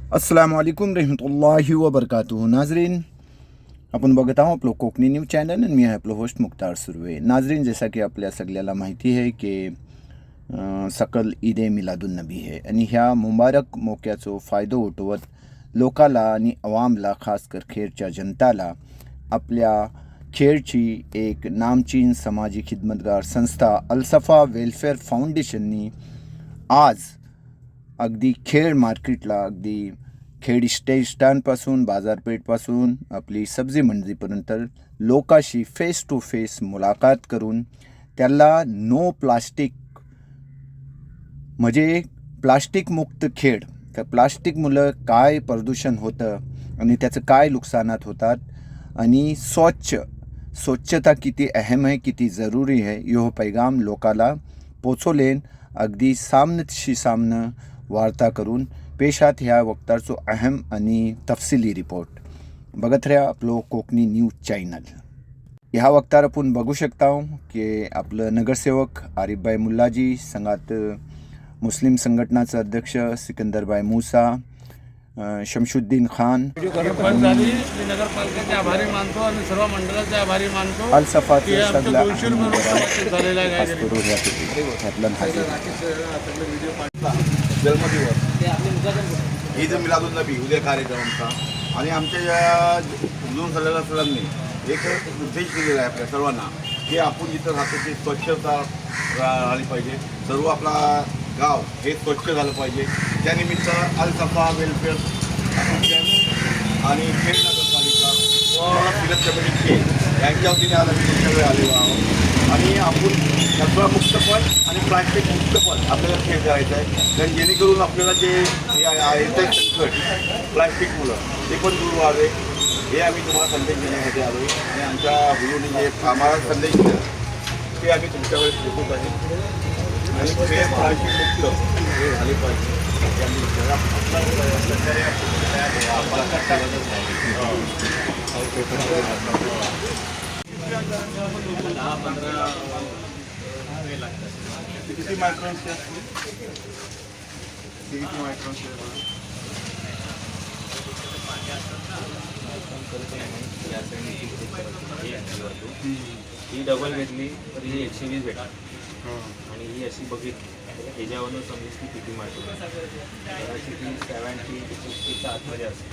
अस्सलाम वालेकुम रहमतुल्लाहि व बरकातुहू. नाजरीन, आपण बघत आहोत आपलं कोकणी न्यूज चॅनल आणि मी आहे आपलं होस्ट मुख्तार सुर्वे. नाजरीन, जैसा की आपल्या सगळ्याला माहिती आहे की सकल ईद ए मिलादुन्नबी आहे आणि ह्या मुबारक मोक्याचो फायदो उठवत लोकाला आणि अवामला, खासकर खेडच्या जनताला आपल्या खेडची एक नामचीन समाजी खिदमतगार संस्था अलसफा वेलफेअर फाउंडेशननी आज अगदी खेड मार्केटला, अगदी खेड स्टँडपासून बाजारपेठपासून आपली सब्जी मंडीपर्यंत लोकाशी फेस टू फेस मुलाकात करून त्याला नो प्लास्टिक म्हणजे प्लास्टिक मुक्त खेड, तर प्लास्टिकमुळं काय प्रदूषण होतं आणि त्याचं काय नुकसानात होतात आणि स्वच्छता किती अहम आहे, किती जरूरी आहे, यो पैगाम लोकाला पोचवलेन अगदी सामनेशी सामनं वार्ता करून पेशात ह्या वक्तारचो अहम आणि तफसिली रिपोर्ट बघत राहा आपलं कोकणी न्यूज चॅनल. ह्या वक्तार आपण बघू शकता की आपलं नगरसेवक आरिफभाई मुल्लाजी, संघात मुस्लिम संघटनाचं अध्यक्ष सिकंदरभाई मूसा, शमशुद्दीन खान, नगरपालिकेचे आभारी मानतो आणि सर्व मंडळाचे आभारी मानतो. अलसफाचे सगळा जन्मदिवस ईद मिलादुन्नबी उद्या कार्यक्रम आमचा आणि आमच्या या जुलून झालेल्या सरांनी एक उद्देश दिलेला आहे आपल्या सर्वांना की आपण जिथं राहतो ती स्वच्छता राहिली पाहिजे, सर्व आपला गाव हे स्वच्छ झालं पाहिजे. त्यानिमित्त अलसफा वेलफेअर आणि खेड नगरपालिका व फिरत कमिटी खेड यांच्या वतीने आज आम्ही तुमच्याकडे आलेलो आहोत आणि आपण कचरामुक्त पण आणि प्लास्टिक मुक्त पण आपल्याला खेळ करायचा आहे. कारण जेणेकरून आपल्याला जे येतं आहे संकट प्लास्टिकमुळं ते पण दूर व्हावे, हे आम्ही तुम्हाला संदेश देण्यासाठी आलो आहे. आणि आमच्या गुरुनी जे आम्हाला संदेश दिला ते आम्ही तुमच्याकडे पोहोचत आहे आणि हे प्लास्टिक मुक्त हे झाले पाहिजे. किती मायक्रॉनचे किती मायक्रॉनचे ही डबल घेतली तर ही 120 भेटणार आणि ही अशी बघितली ह्याच्यावरून समजेल की किती मायक्रो ती 70-50च्या आतमध्ये असते.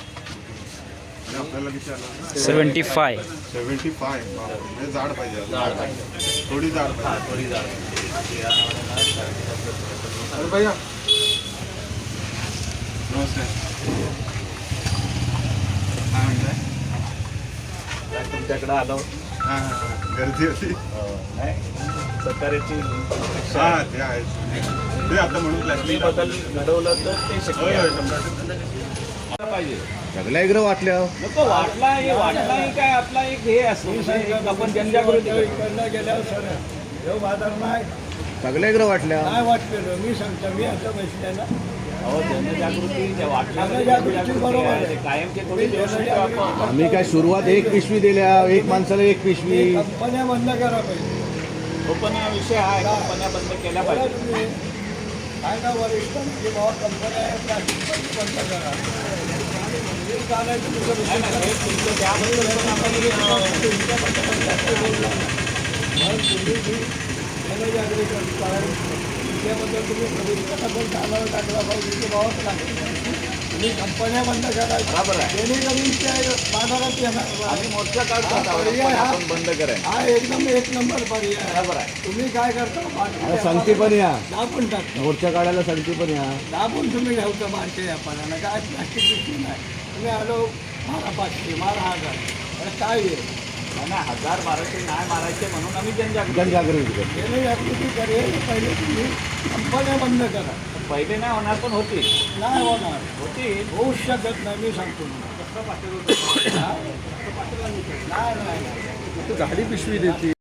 आपल्याला किती आलं? 75 म्हणजे जाड पाहिजे, जाड पाहिजे, थोडी जाड पाहिजे. थोडी जाड अरे भैया नमस्कार, काय म्हणताय? तुमच्याकडे आलो. हां गर्दी होती. नाही सरकारची हां ते आहे ते आता म्हणून प्लास्टिक बदल घडवलं तर ते शक्य आहे. पाहिजे सगळ्या इकडं वाटल्या नको वाटला काय आपला एक हे असं आपण जनजागृती गेल्यावर सर बाजार नाही सगळ्या इकडं वाटल्या. काय वाटलेलं मी सांगतो, मी आता बसलेला जनजागृती जनजागृती बरोबर आहे. कायमचे थोडी दिवस आपण आम्ही काय सुरुवात एक पिशवी दिल्या, एक माणसाला एक पिशवी. कंपन्या बंद करा पाहिजे. कंपन्या विषय आहे, कंपन्या बंद केल्या पाहिजे. तुम्ही काय का वरिष्ठ की बाबा कंपन्या प्लास्टिक बंद करा. चालायचं तुझं नाही ना, हे तुमचं त्याबद्दल पण आपण त्याबद्दल तुम्ही पण कानावर टाकला पाहिजे की बाबा प्लास्टिक तुम्ही कंपन्या बंद करा. बरोबर आहे. जेणेकरून त्या बाजारात येणार आम्ही मोर्चा काढतो आपण बंद करायला. हा एकदम एक नंबर पर्याय. बरोबर आहे. तुम्ही काय करता सांगते पण या दाबून टाकता, मोर्चा काढायला सांगते पण या. दाबून तुम्ही ठेवता माणसे व्यापाराला. काय प्लास्टिक पिशवी नाही. तुम्ही आलो मारा 500 मारा 1000, अरे काय आहे? नाही 1000-1200 नाही मारायचे म्हणून आम्ही जनजागृती जनजागृती करतो. जनजागृती करेल. पहिले तुम्ही कंपन्या बंद करा. पहिले नाही होणार पण होती नाही होणार, होऊच शकत नाही. मी सांगतो तुम्हाला. नाही गाडी पिशवी देते.